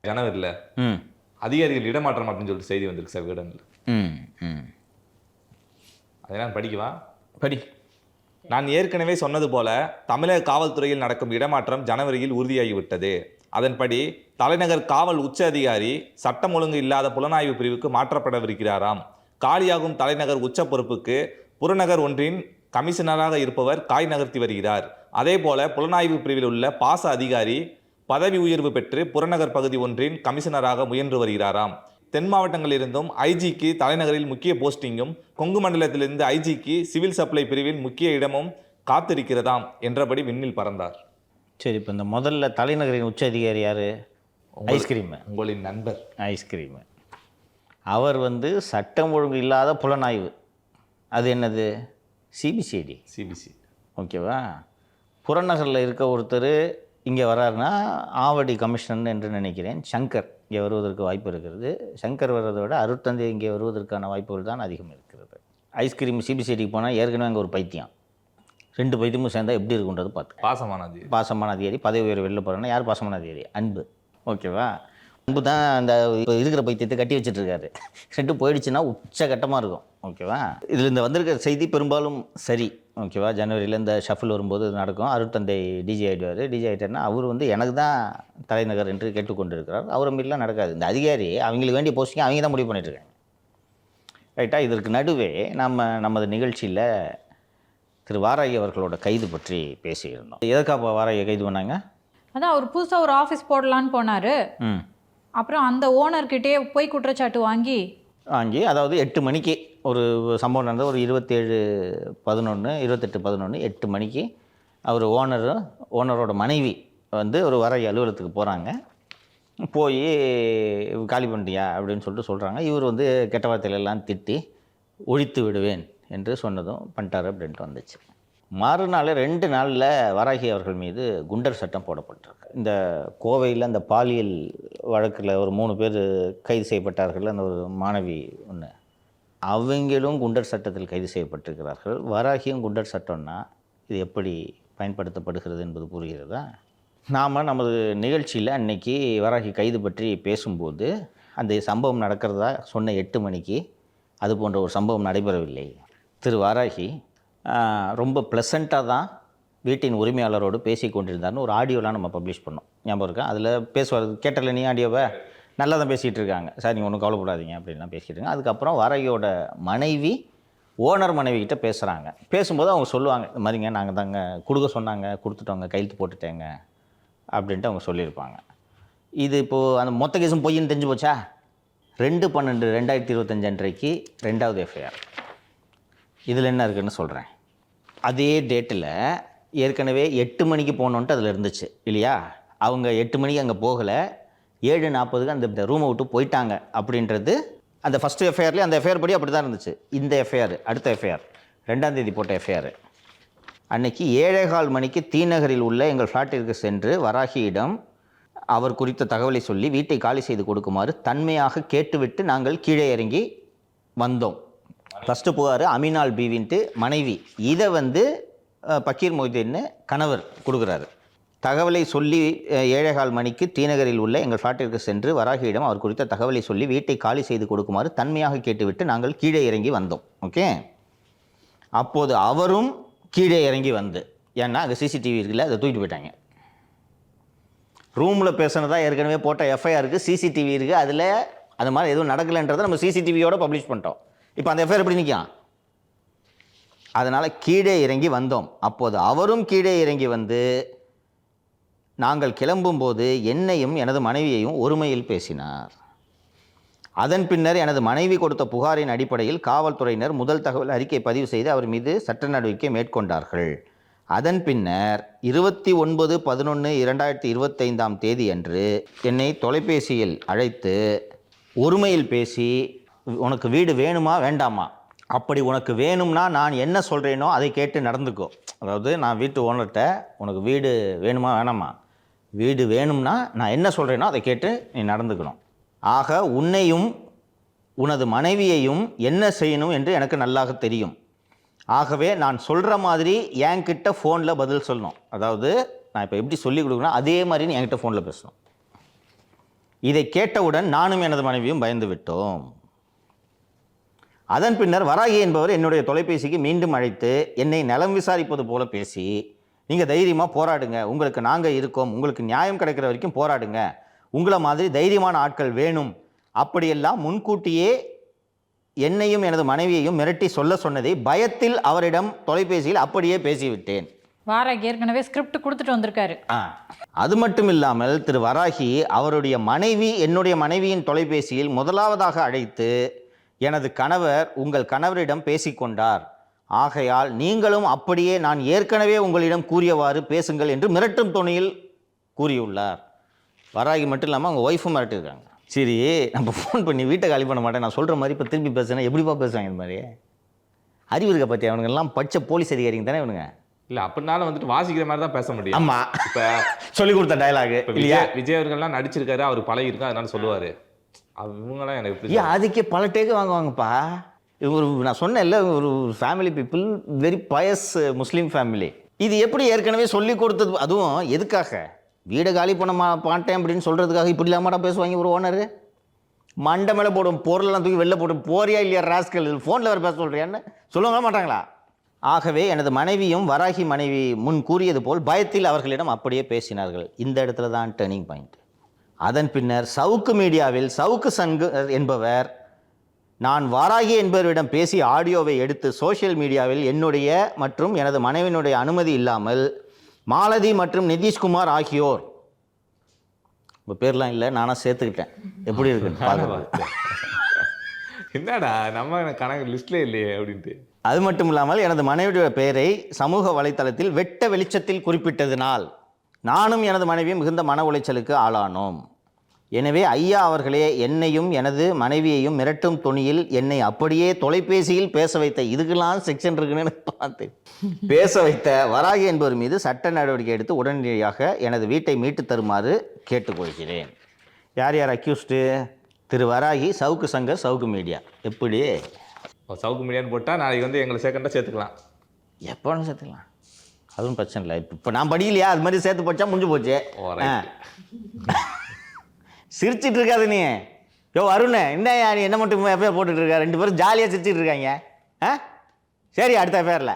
ஜனவரியில் அதிகாரிகள் இடமாற்றம் அப்படின்னு சொல்லிட்டு செய்தி வந்திருக்கு சார் விகடனில். அதை நான் படிக்கவா? படி. நான் ஏற்கனவே சொன்னது போல தமிழக காவல்துறையில் நடக்கும் இடமாற்றம் ஜனவரியில் உறுதியாகிவிட்டது. அதன்படி தலைநகர் காவல் உச்ச அதிகாரி சட்டம் ஒழுங்கு இல்லாத புலனாய்வு பிரிவுக்கு மாற்றப்படவிருக்கிறாராம். காலியாகும் தலைநகர் உச்ச பொறுப்புக்கு புறநகர் ஒன்றின் கமிஷனராக இருப்பவர் காய் நகர்த்தி வருகிறார். அதே போல புலனாய்வு பிரிவில் உள்ள பாச அதிகாரி பதவி உயர்வு பெற்று புறநகர் பகுதி ஒன்றின் கமிஷனராக முயன்று வருகிறாராம். தென் மாவட்டங்களிலிருந்தும் ஐஜிக்கு தலைநகரில் முக்கிய போஸ்டிங்கும், கொங்கு மண்டலத்திலிருந்து ஐஜிக்கு சிவில் சப்ளை பிரிவில் முக்கிய இடமும் காத்திருக்கிறதாம் என்றபடி விண்ணில் பறந்தார். சரி, இப்போ இந்த முதல்ல தலைநகரின் உச்ச அதிகாரி யார்? ஐஸ்கிரீமு. உங்களின் நண்பர் ஐஸ்கிரீமு. அவர் சட்டம் ஒழுங்கு இல்லாத புலனாய்வு, அது என்னது? சிபிசிஐடி. ஓகேவா? புறநகரில் இருக்க ஒருத்தர் இங்கே வர்றாருன்னா ஆவடி கமிஷனர் என்று நினைக்கிறேன் சங்கர் இங்கே வருவதற்கு வாய்ப்பு இருக்கிறது. சங்கர் வர்றதை விட அருட்தந்தை இங்கே வருவதற்கான வாய்ப்புகள் தான் அதிகம் இருக்கிறது. ஐஸ்கிரீம் சிபிசிஐடிக்கு போனால் ஏற்கனவே அங்கே ஒரு பைத்தியம், 2 பைத்தியமும் சேர்ந்தால் எப்படி இருக்குன்றது பார்த்து. பாசமான அதிகாரி பதவி உயர்வு வெளில போகிறேன்னா யார் பாசமான அதிகாரி? அன்பு. ஓகேவா? அன்பு தான் அந்த இப்போ இருக்கிற பைத்தியத்தை கட்டி வச்சுட்ருக்காரு. 2 போயிடுச்சுன்னா உச்சகட்டமாக இருக்கும். ஓகேவா? இதில் இந்த வந்திருக்கிற செய்தி பெரும்பாலும் சரி. ஓகேவா? ஜனவரியில் இந்த ஷஃபில் வரும்போது நடக்கும். அருட்தந்தை டிஜி ஆகிடுவார். டிஜி ஆகிட்டார்னா அவர் எனக்கு தான் தலைநகர் என்று கேட்டுக்கொண்டு இருக்கிறார். அவரை மீறிலாம் நடக்காது. இந்த அதிகாரி அவங்களுக்கு வேண்டிய போஸ்டிங் அவங்க தான் முடிவு பண்ணிட்டுருக்காங்க. ரைட்டா? இதற்கு நடுவே நமது நிகழ்ச்சியில் திரு வாராகி அவர்களோட கைது பற்றி பேசியிருந்தோம். எதற்காக வாராகியை கைது பண்ணாங்க? அதான் அவர் புதுசாக ஒரு ஆஃபீஸ் போடலான்னு போனார். அப்புறம் அந்த ஓனர்கிட்டே போய் குற்றச்சாட்டு வாங்கி அதாவது 8 மணிக்கு ஒரு சம்பவம் நடந்தது. ஒரு 28/11 8 மணிக்கு அவர் ஓனரோட மனைவி ஒரு வாராகி அலுவலகத்துக்கு போகிறாங்க. போய் காலி பண்ணிட்டியா அப்படின்னு சொல்கிறாங்க. இவர் கெட்ட வார்த்தையிலெல்லாம் திட்டி ஒழித்து விடுவேன் என்று சொன்னதும் பண்ணிட்டார் அப்படின்ட்டு வந்துச்சு. மறுநாள் 2 நாளில் வாராகி அவர்கள் மீது குண்டர் சட்டம் போடப்பட்டிருக்கு. இந்த கோவையில் அந்த பாலியல் வழக்கில் ஒரு 3 பேர் கைது செய்யப்பட்டார்கள். அந்த ஒரு மாணவி ஒன்று, அவங்களும் குண்டர் சட்டத்தில் கைது செய்யப்பட்டிருக்கிறார்கள். வாராகியும் குண்டர் சட்டம்னா இது எப்படி பயன்படுத்தப்படுகிறது என்பது புரிகிறதா? நாம் நமது நிகழ்ச்சியில் அன்னைக்கு வாராகி கைது பற்றி பேசும்போது அந்த சம்பவம் நடக்கிறதா சொன்ன 8 மணிக்கு அது போன்ற ஒரு சம்பவம் நடைபெறவில்லை. திரு வாராகி ரொம்ப ப்ளசண்ட்டாக தான் வீட்டின் உரிமையாளரோடு பேசி கொண்டிருந்தார்னு ஒரு ஆடியோலாம் நம்ம பப்ளிஷ் பண்ணோம். ஞாபகம் இருக்கா? அதில் பேசுவார். கேட்டல நீ ஆடியோவை நல்லா தான் பேசிகிட்டு இருக்காங்க சார், நீங்கள் ஒன்றும் கவலைப்படாதீங்க அப்படின்லாம் பேசிகிட்டு இருக்காங்க. அதுக்கப்புறம் வாராகியோட மனைவி ஓனர் மனைவிக்கிட்ட பேசுகிறாங்க. பேசும்போது அவங்க சொல்லுவாங்க, இந்த மாதிரிங்க நாங்கள் தாங்க கொடுக்க சொன்னாங்க, கொடுத்துட்டோங்க, கையெழுத்து போட்டுட்டேங்க அப்படின்ட்டு அவங்க சொல்லியிருப்பாங்க. இது இப்போது அந்த மொத்த கேஸும் பொய்ன்னு தெரிஞ்சு போச்சா? 2/12/2025 அன்றைக்கு 2வது எஃப்ஐஆர். இதில் என்ன இருக்குதுன்னு சொல்கிறேன். அதே டேட்டில் ஏற்கனவே 8 மணிக்கு போகணுன்ட்டு அதில் இருந்துச்சு இல்லையா? அவங்க 8 மணிக்கு அங்கே போகலை, 7:40க்கு அந்த ரூமை விட்டு போயிட்டாங்க அப்படின்றது அந்த ஃபஸ்ட்டு எஃப்ஐஆர்லேயே அந்த எஃப்ஐஆர் படி அப்படி தான் இருந்துச்சு. இந்த எஃப்ஐஆர் அடுத்த எஃப்ஐஆர் 2ஆம் தேதி போட்ட எஃப்ஐஆர் அன்னைக்கு 7:15 மணிக்கு தீநகரில் உள்ள எங்கள் ஃப்ளாட்டிற்கு சென்று வராகியிடம் அவர் குறித்த தகவலை சொல்லி வீட்டை காலி செய்து கொடுக்குமாறு தன்மையாக கேட்டுவிட்டு நாங்கள் கீழே இறங்கி வந்தோம். ஃபஸ்ட்டு புகார் அமினால் பீவின்ட்டு மனைவி, இதை பக்கீர் மொய்தீன்னு கணவர் கொடுக்குறாரு. தகவலை சொல்லி 7:15 மணிக்கு தீநகரில் உள்ள எங்கள் ஃப்ளாட்டிற்கு சென்று வராகியிடம் அவர் குறித்த தகவலை சொல்லி வீட்டை காலி செய்து கொடுக்குமாறு தன்மையாக கேட்டுவிட்டு நாங்கள் கீழே இறங்கி வந்தோம். ஓகே, அப்போது அவரும் கீழே இறங்கி ஏன்னா அங்கே சிசிடிவி இருக்குல்ல, அதை தூக்கிட்டு போயிட்டாங்க. ரூமில் பேசுனதா ஏற்கனவே போட்ட எஃப்ஐஆருக்கு சிசிடிவி இருக்குது, அதில் அது மாதிரி எதுவும் நடக்கலைன்றதை நம்ம சிசிடிவியோடு பப்ளிஷ் பண்ணிட்டோம். இப்போ அந்த எஃப்ஐஆர் எப்படி நிற்கும்? அதனால் கீழே இறங்கி வந்தோம். அப்போது அவரும் கீழே இறங்கி நாங்கள் கிளம்பும்போது என்னையும் எனது மனைவியையும் ஒருமையில் பேசினார். அதன் பின்னர் எனது மனைவி கொடுத்த புகாரின் அடிப்படையில் காவல்துறையினர் முதல் தகவல் அறிக்கை பதிவு செய்து அவர் மீது சட்ட நடவடிக்கை மேற்கொண்டார்கள். அதன் பின்னர் 29/11/2025 தேதி அன்று என்னை தொலைபேசியில் அழைத்து ஒருமையில் பேசி, உனக்கு வீடு வேணுமா வேண்டாமா, அப்படி உனக்கு வேணும்னா நான் என்ன சொல்கிறேனோ அதை கேட்டு நடந்துக்கோ. அதாவது நான் வீட்டு ஓனர்கிட்ட உனக்கு வீடு வேணுமா வேணாமா, வீடு வேணும்னா நான் என்ன சொல்கிறேனோ அதை கேட்டு நீ நடந்துக்கணும். ஆக உன்னையும் உனது மனைவியையும் என்ன செய்யணும் என்று எனக்கு நல்லாக தெரியும். ஆகவே நான் சொல்கிற மாதிரி என்கிட்ட ஃபோனில் பதில் சொல்லணும். அதாவது நான் இப்போ எப்படி சொல்லிக் கொடுக்கணும் அதே மாதிரி நீ என்கிட்ட ஃபோனில் பேசணும். இதை கேட்டவுடன் நானும் எனது மனைவியும் பயந்து விட்டோம். அதன் பின்னர் வராகி என்பவர் என்னுடைய தொலைபேசிக்கு மீண்டும் அழைத்து என்னை நலம் விசாரிப்பது போல பேசி, நீங்கள் தைரியமாக போராடுங்க, உங்களுக்கு நாங்கள் இருக்கோம், உங்களுக்கு நியாயம் கிடைக்கிற வரைக்கும் போராடுங்க, உங்களை மாதிரி தைரியமான ஆட்கள் வேணும், அப்படியெல்லாம் முன்கூட்டியே என்னையும் எனது மனைவியையும் மிரட்டி சொல்ல சொன்னதை பயத்தில் அவரிடம் தொலைபேசியில் அப்படியே பேசிவிட்டேன். வாராகி ஏற்கனவே ஸ்கிரிப்ட் கொடுத்துட்டு வந்திருக்காரு. அது மட்டும் இல்லாமல் திரு வராகி அவருடைய மனைவி என்னுடைய மனைவியின் தொலைபேசியில் முதலாவதாக அழைத்து, எனது கணவர் உங்கள் கணவரிடம் பேசிக்கொண்டார், ஆகையால் நீங்களும் அப்படியே நான் ஏற்கனவே உங்களிடம் கூறியவாறு பேசுங்கள் என்று மிரட்டும் தொனியில் கூறியுள்ளார். வராகி மட்டும் இல்லாமல் அவங்க ஒய்ஃபும் மிரட்டிருக்காங்க. சரி, நம்ம ஃபோன் பண்ணி வீட்டை காலி பண்ண மாட்டேன், நான் சொல்கிற மாதிரி இப்போ திரும்பி பேசுகிறேன், எப்படிப்பா பேசுவாங்க இந்த மாதிரி? அறிவு இருக்க பற்றி அவனுங்கெல்லாம் படித்த போலீஸ் அதிகாரிங்க தானே இவனுங்க. இல்லை அப்படின்னாலும் வந்துட்டு வாசிக்கிற மாதிரி தான் பேச முடியும். ஆமாம், இப்போ சொல்லிக் கொடுத்த டயலாகு இல்லையா? விஜய் அவர்கள்லாம் நடிச்சிருக்காரு, அவர் பழகிருக்கா, அதனால சொல்லுவார். இவங்களாம் எனக்கு எப்படி அதுக்கே பல டேக்கு வாங்குவாங்கப்பா. ஒரு நான் சொன்னேன்ல, ஒரு ஃபேமிலி பீப்புள், வெரி பயஸ் முஸ்லீம் ஃபேமிலி. இது எப்படி ஏற்கனவே சொல்லி கொடுத்தது, அதுவும் எதுக்காக? வீடை காலி பண்ண மாட்டேன் அப்படின்னு சொல்கிறதுக்காக இப்படி இல்லாமடா பேசுவாங்க ஒரு ஓனரு? மண்டை மேலே போடும், பொருளெல்லாம் தூக்கி வெளில போடும், போறியா இல்லையா ராஸ்கல், ஃபோனில் வேறு பேச சொல்கிறியான்னு சொல்லுவாங்க மாட்டாங்களா? ஆகவே எனது மனைவியும் வராகி மனைவி முன் கூறியது போல் பயத்தில் அவர்களிடம் அப்படியே பேசினார்கள். இந்த இடத்துல தான் டர்னிங் பாயிண்ட். அதன் பின்னர் சவுக்கு மீடியாவில் சவுக்கு சங்கர் என்பவர் நான் வாராகி என்பவரிடம் பேசி ஆடியோவை எடுத்து சோஷியல் மீடியாவில் என்னுடைய மற்றும் எனது மனைவியினுடைய அனுமதி இல்லாமல் மாலதி மற்றும் நிதிஷ்குமார் ஆகியோர், உங்கள் பேர்லாம் இல்லை, நானாக சேர்த்துக்கிட்டேன், எப்படி இருக்கு என்னடா நம்ம கணக்கு லிஸ்ட்ல இல்லையே அப்படின்ட்டு. அது மட்டும் இல்லாமல் எனது மனைவியுடைய பெயரை சமூக வலைத்தளத்தில் வெட்ட வெளிச்சத்தில் குறிப்பிட்டதினால் நானும் எனது மனைவியும் மிகுந்த மன உளைச்சலுக்கு ஆளானோம். எனவே ஐயா அவர்களே, என்னையும் எனது மனைவியையும் மிரட்டும் தொனியில் என்னை அப்படியே தொலைபேசியில் பேச வைத்த, இதுக்கெல்லாம் செக்ஷன் இருக்குன்னு பார்த்தேன், பேச வைத்த வராகி என்பவர் மீது சட்ட நடவடிக்கை எடுத்து உடனடியாக எனது வீட்டை மீட்டு தருமாறு கேட்டுக்கொள்கிறேன். யார் யார் அக்யூஸ்டு? திரு வராகி, சவுக்கு சங்கர், சவுக்கு மீடியா. எப்படி சவுக்கு மீடியான்னு போட்டால் நாளைக்கு வந்து எங்களை செகண்டாக சேர்த்துக்கலாம். எப்போ வேணும் சேர்த்துக்கலாம், அதுவும் பிரச்சனை இல்லை. இப்போ நான் படிக்கலையா, அது மாதிரி சேர்த்து போச்சா முடிஞ்சு போச்சு. சிரிச்சிட்டு இருக்காது நீ. யோ அருண், என்னையா நீ என்ன மட்டும் எஃப்ஐஆர் போட்டுட்டு இருக்க? ரெண்டு பேரும் ஜாலியாக சிரிச்சிட்டு இருக்காங்க. சரி, அடுத்த எஃப்ஐஆரில்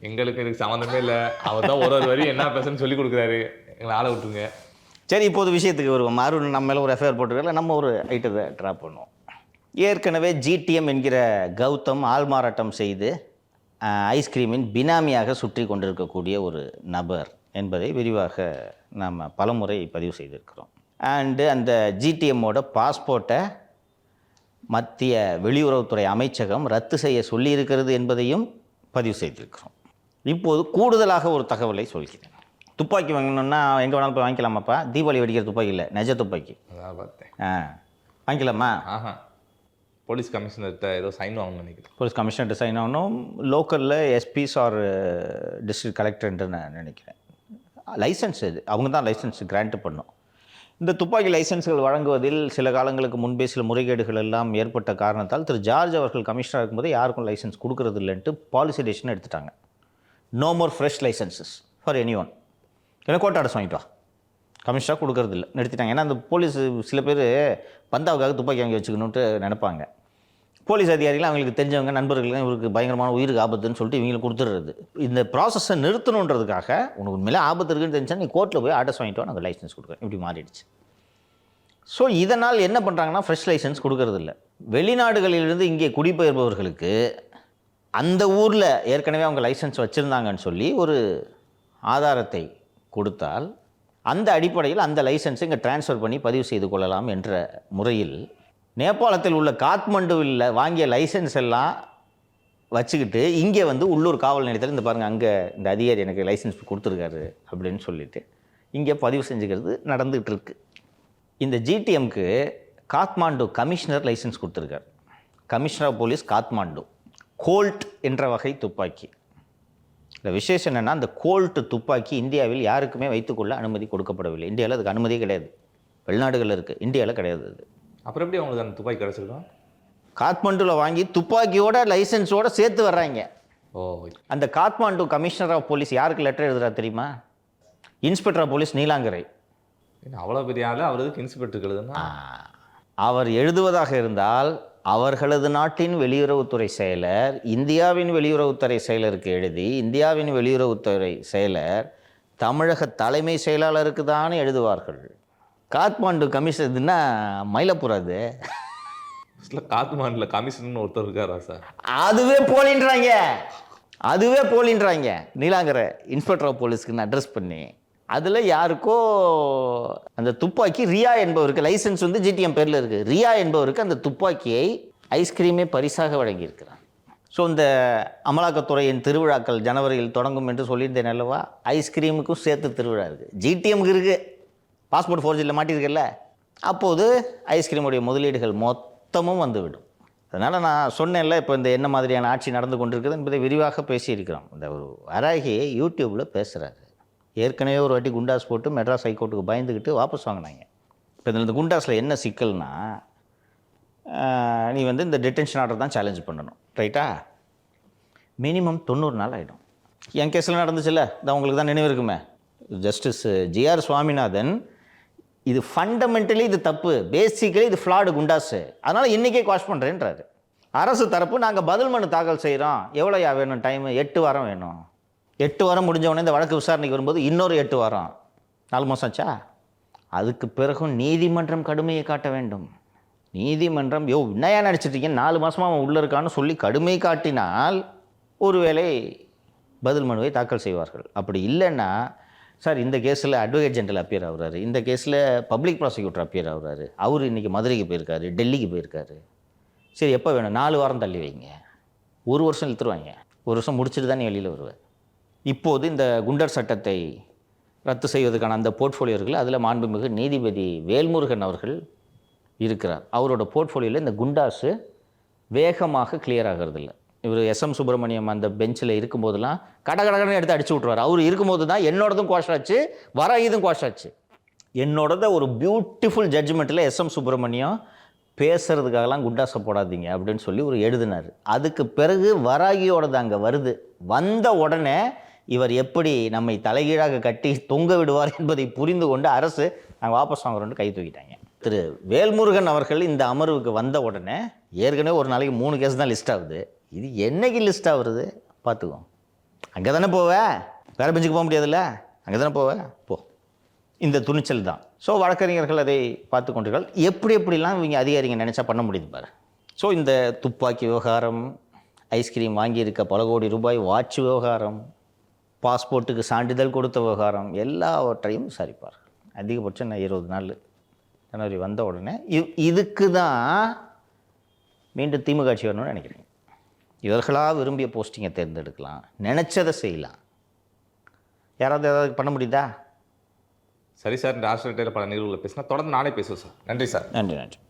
எங்களுக்கு இதுக்கு சம்மந்தமே இல்லை. அவர் தான் ஒரு வரி என்ன பேசுன்னு சொல்லி கொடுக்குறாரு, எங்களை ஆளை விட்டுருங்க. சரி, இப்போது விஷயத்துக்கு வருவோம். அருண் நம்ம மேலே ஒரு எஃப்ஐஆர் போட்டுருக்கல, நம்ம ஒரு ஐட்டத்தை ட்ராப் பண்ணுவோம். ஏற்கனவே ஜிடிஎம் என்கிற கௌதம் ஆள்மாறாட்டம் செய்து ஐஸ்கிரீமின் பினாமியாக சுற்றி கொண்டிருக்கக்கூடிய ஒரு நபர் என்பதை விரிவாக நாம் பலமுறை பதிவு செய்திருக்கிறோம். அண்டு அந்த ஜிடிஎம்மோட பாஸ்போர்ட்டை மத்திய வெளியுறவுத்துறை அமைச்சகம் ரத்து செய்ய சொல்லியிருக்கிறது என்பதையும் பதிவு செய்திருக்கிறோம். இப்போது கூடுதலாக ஒரு தகவலை சொல்கிறேன். துப்பாக்கி வாங்கணுன்னா எங்கே வேணாலும் போய் வாங்கிக்கலாமாப்பா? தீபாவளி வெடிக்கிற துப்பாக்கி இல்லை, நெஜ துப்பாக்கி. பார்த்தேன். வாங்கிக்கலாமா? போலீஸ் கமிஷனர்கிட்ட ஏதோ சைன் வாங்கணும்னு நினைக்கிறேன். போலீஸ் கமிஷனர்கிட்ட சைன் ஆகணும். லோக்கலில் எஸ்பிஸ் ஆர் டிஸ்ட்ரிக்ட் கலெக்டர்ன்ட்டு நான் நினைக்கிறேன். லைசன்ஸ் இது, அவங்க தான் லைசன்ஸ் கிராண்ட் பண்ணும். இந்த துப்பாக்கி லைசன்ஸ்கள் வழங்குவதில் சில காலங்களுக்கு முன்பே சில முறைகேடுகள் எல்லாம் ஏற்பட்ட காரணத்தால் திரு ஜார்ஜ் அவர்கள் கமிஷனர் இருக்கும்போது யாருக்கும் லைசன்ஸ் கொடுக்கறது இல்லைன்ட்டு பாலிசி டெசிஷன் எடுத்துட்டாங்க. No more fresh licences for any one. ஏன்னா கோட்டாடஸ் வாங்கிட்டு வா, கமிஷனாக கொடுக்கறது இல்லை, நிறுத்திட்டாங்க. ஏன்னா அந்த போலீஸ் சில பேர் பந்தாவுக்காக துப்பாக்கி வாங்கி வச்சுக்கணுன்ட்டு நினைப்பாங்க. போலீஸ் அதிகாரிகள் அவங்களுக்கு தெரிஞ்சவங்க நண்பர்களுக்கு இவருக்கு பயங்கரமான உயிருக்கு ஆபத்துன்னு சொல்லிட்டு இவங்களுக்கு கொடுத்துடுறது. இந்த ப்ராசஸை நிறுத்தணுன்றதுக்காக உனக்கு உண்மையிலே ஆபத்து இருக்குன்னு தெரிஞ்சா நீ கோர்ட்டில் போய் ஆர்டர்ஸ் வாங்கிட்டு வா, நாங்கள் லைசன்ஸ் கொடுக்குறேன், இப்படி மாறிடுச்சு. ஸோ இதனால் என்ன பண்ணுறாங்கன்னா ஃப்ரெஷ் லைசன்ஸ் கொடுக்கறது இல்லை. வெளிநாடுகளிலிருந்து இங்கே குடிபெயர்பவர்களுக்கு அந்த ஊரில் ஏற்கனவே அவங்க லைசன்ஸ் வச்சுருந்தாங்கன்னு சொல்லி ஒரு ஆதாரத்தை கொடுத்தால் அந்த அடிப்படையில் அந்த லைசன்ஸை இங்கே ட்ரான்ஸ்ஃபர் பண்ணி பதிவு செய்து கொள்ளலாம் என்ற முறையில் நேபாளத்தில் உள்ள காத்மண்டுவில் வாங்கிய லைசன்ஸ் எல்லாம் வச்சுக்கிட்டு இங்கே வந்து உள்ளூர் காவல் நிலையத்தில் இந்த பாருங்கள் அங்கே இந்த அதிகாரி எனக்கு லைசன்ஸ் கொடுத்துருக்காரு அப்படின்னு சொல்லிட்டு இங்கே பதிவு செஞ்சுக்கிறது நடந்துகிட்டு இருக்கு. இந்த ஜிடிஎம்க்கு காத்மாண்டு கமிஷனர் லைசன்ஸ் கொடுத்துருக்கார். Commissioner of police Kathmandu. Colt என்ற வகை துப்பாக்கி. இந்த விசேஷம் என்னென்னா, அந்த கோல்ட் துப்பாக்கி இந்தியாவில் யாருக்குமே வைத்துக்கொள்ள அனுமதி கொடுக்கப்படவில்லை. இந்தியாவில் அதுக்கு அனுமதியே கிடையாது. வெளிநாடுகளில் இருக்குது, இந்தியாவில் கிடையாது. அது அப்புறம் எப்படி அவங்களுக்கு அந்த துப்பாக்கி கிடச்சிருக்கோம்? காத்மாண்டுவில் வாங்கி துப்பாக்கியோட லைசன்ஸோடு சேர்த்து வர்றாங்க. அந்த காத்மாண்டு கமிஷனர் ஆஃப் போலீஸ் யாருக்கு லெட்டர் எழுதுறா தெரியுமா? Inspector of police Neelangarai. அவ்வளோ பெரிய ஆளு அவருக்கு இன்ஸ்பெக்டர் எழுதுனா அவர் எழுதுவதாக இருந்தால் அவர்களது நாட்டின் வெளியுறவுத்துறை செயலர் இந்தியாவின் வெளியுறவுத்துறை செயலருக்கு எழுதி இந்தியாவின் வெளியுறவுத்துறை செயலர் தமிழக தலைமை செயலாளருக்கு தானே எழுதுவார்கள். காத்மாண்டு கமிஷன்னா மயிலப்புற அது. காத்மாண்டில் கமிஷன் ஒருத்தர் இருக்காரா சார்? அதுவே போலின்றாங்க நீலாங்கரை இன்ஸ்பெக்டர் ஆஃப் போலீஸ்க்குன்னு அட்ரஸ் பண்ணி. அதில் யாருக்கோ அந்த துப்பாக்கி ரியா என்பவருக்கு லைசன்ஸ் வந்து ஜிடிஎம் பேரில் இருக்குது. ரியா என்பவருக்கு அந்த துப்பாக்கியை ஐஸ்கிரீமே பரிசாக வழங்கியிருக்கிறார். ஸோ இந்த அமலாக்கத்துறையின் திருவிழாக்கள் ஜனவரியில் தொடங்கும் என்று சொல்லியிருந்தேன் அல்லவா, ஐஸ்கிரீமுக்கும் சேர்த்து திருவிழா இருக்குது, ஜிடிஎம்க்கு இருக்குது. பாஸ்போர்ட் ஃபோர்ஜரியில் மாட்டியிருக்கல, அப்போது ஐஸ்கிரீமுடைய முதலீடுகள் மொத்தமும் வந்துவிடும். அதனால் நான் சொன்னேன்ல, இப்போ இந்த என்ன மாதிரியான ஆட்சி நடந்து கொண்டிருக்குது என்பதை விரிவாக பேசியிருக்கிறோம். இந்த ஒரு வராகியை யூடியூப்பில் பேசுகிறாரு. ஏற்கனவே ஒரு வாட்டி குண்டாஸ் போட்டு மெட்ராஸ் ஹைகோர்ட்டுக்கு பயந்துக்கிட்டு வாபஸ் வாங்கினாங்க. இப்போ இந்த குண்டாஸில் என்ன சிக்கல்னா, நீ வந்து இந்த டிடென்ஷன் ஆர்டர் தான் சேலஞ்ச் பண்ணணும், ரைட்டா? மினிமம் 90 நாள் ஆகிடும். என் கேஸில் நடந்துச்சுல்ல, இது உங்களுக்கு தான் நினைவு இருக்குமே, ஜஸ்டிஸ் ஜிஆர் சுவாமிநாதன் இது ஃபண்டமெண்டலி இது தப்பு, பேசிக்கலி இது ஃப்ளாடு குண்டாஸு, அதனால் இன்றைக்கே குவாஷ் பண்ணுறேன்றாரு. அரசு தரப்பு நாங்கள் பதில் மனு தாக்கல் செய்கிறோம், எவ்வளோயா வேணும் டைமு? 8 வாரம் வேணும். 8 வாரம் முடிஞ்சவொடனே இந்த வழக்கு விசாரணைக்கு வரும்போது இன்னொரு 8 வாரம், 4 மாதம் ஆச்சா? அதுக்கு பிறகும் நீதிமன்றம் கடுமையை காட்ட வேண்டும். நீதிமன்றம் என்னையா நடிச்சிட்டீங்க, 4 மாதமாக அவன் உள்ளே இருக்கான்னு சொல்லி கடுமை காட்டினால் ஒருவேளை பதில் மனுவை தாக்கல் செய்வார்கள். அப்படி இல்லைன்னா, சார் இந்த கேஸில் அட்வொகேட் ஜெனரல் அப்பியர் ஆகுறாரு, இந்த கேஸில் பப்ளிக் ப்ராசிக்யூட்டர் அப்பியர் ஆகுறாரு, அவர் இன்றைக்கி மதுரைக்கு போயிருக்காரு, டெல்லிக்கு போயிருக்காரு, சரி எப்போ வேணும்? 4 வாரம் தள்ளி வைங்க. 1 வருஷம் இழுத்துருவாங்க. 1 வருஷம் முடிச்சுட்டு தான் நீ வெளியில் வருவேன். இப்போது இந்த குண்டர் சட்டத்தை ரத்து செய்வதற்கான அந்த போர்ட்ஃபோலியோ இருக்குல்ல, அதில் மாண்புமிகு நீதிபதி வேல்முருகன் அவர்கள் இருக்கிறார். அவரோட போர்ட்ஃபோலியோவில் இந்த குண்டாஸு வேகமாக கிளியர் ஆகிறது இல்லை. இவர் எஸ்எம் சுப்பிரமணியம் அந்த பெஞ்சில் இருக்கும்போதெல்லாம் கடகடன்னு எடுத்து அடிச்சு விட்ருவார். அவர் இருக்கும்போது தான் என்னோடதும் குவாஷ் ஆச்சு, வர இதுவும் குவாஷ் ஆச்சு. என்னோடத ஒரு பியூட்டிஃபுல் ஜட்ஜ்மெண்ட்டில் எஸ்எம் சுப்பிரமணியம் பேசுறதுக்காகலாம் குண்டாஸை போடாதீங்க அப்படின்னு சொல்லி ஒரு எழுதினார். அதுக்கு பிறகு வராகியோடது அங்கே வருது. வந்த உடனே இவர் எப்படி நம்மை தலைகீழாக கட்டி தொங்க விடுவார் என்பதை புரிந்து கொண்டு அரசு நாங்கள் வாபஸ் வாங்குறோன்னு கை தூக்கிட்டாங்க. திரு வேல்முருகன் அவர்கள் இந்த அமர்வுக்கு வந்த உடனே ஏற்கனவே ஒரு நாளைக்கு 3 கேஸ் தான் லிஸ்ட் ஆகுது. இது என்னைக்கு லிஸ்ட் ஆகுறது பார்த்துக்கோ. அங்கே தானே போவேன், வேறு பெஞ்சுக்கு போக முடியாதுல்ல, அங்கே தானே போவேன், போ. இந்த துணிச்சல் தான். ஸோ வழக்கறிஞர்கள் அதை பார்த்து கொண்டிருக்கால். எப்படிலாம் இவங்க அதிகாரிங்க நினச்சா பண்ண முடியுது பாரு. ஸோ இந்த துப்பாக்கி விவகாரம், ஐஸ்கிரீம் வாங்கியிருக்க பல கோடி ரூபாய் வாட்ச் விவகாரம், பாஸ்போர்ட்டுக்கு சான்றிதழ் கொடுத்த விவகாரம், எல்லாவற்றையும் விசாரிப்பார். அதிகபட்சம் 20 நாள் ஜனவரி வந்த உடனே இதுக்கு தான் மீண்டும் திமுக ஆட்சி வரணும்னு நினைக்கிறேன். இவர்களாக விரும்பிய போஸ்டிங்கை தேர்ந்தெடுக்கலாம், நினச்சதை செய்யலாம். யாராவது ஏதாவது பண்ண முடியுதா? சரி சார், இந்த ஆஸ்திரேலியாவில் பல நிகழ்வுகளை பேசினா தொடர்ந்து நானே பேசுவேன் சார். நன்றி சார். நன்றி.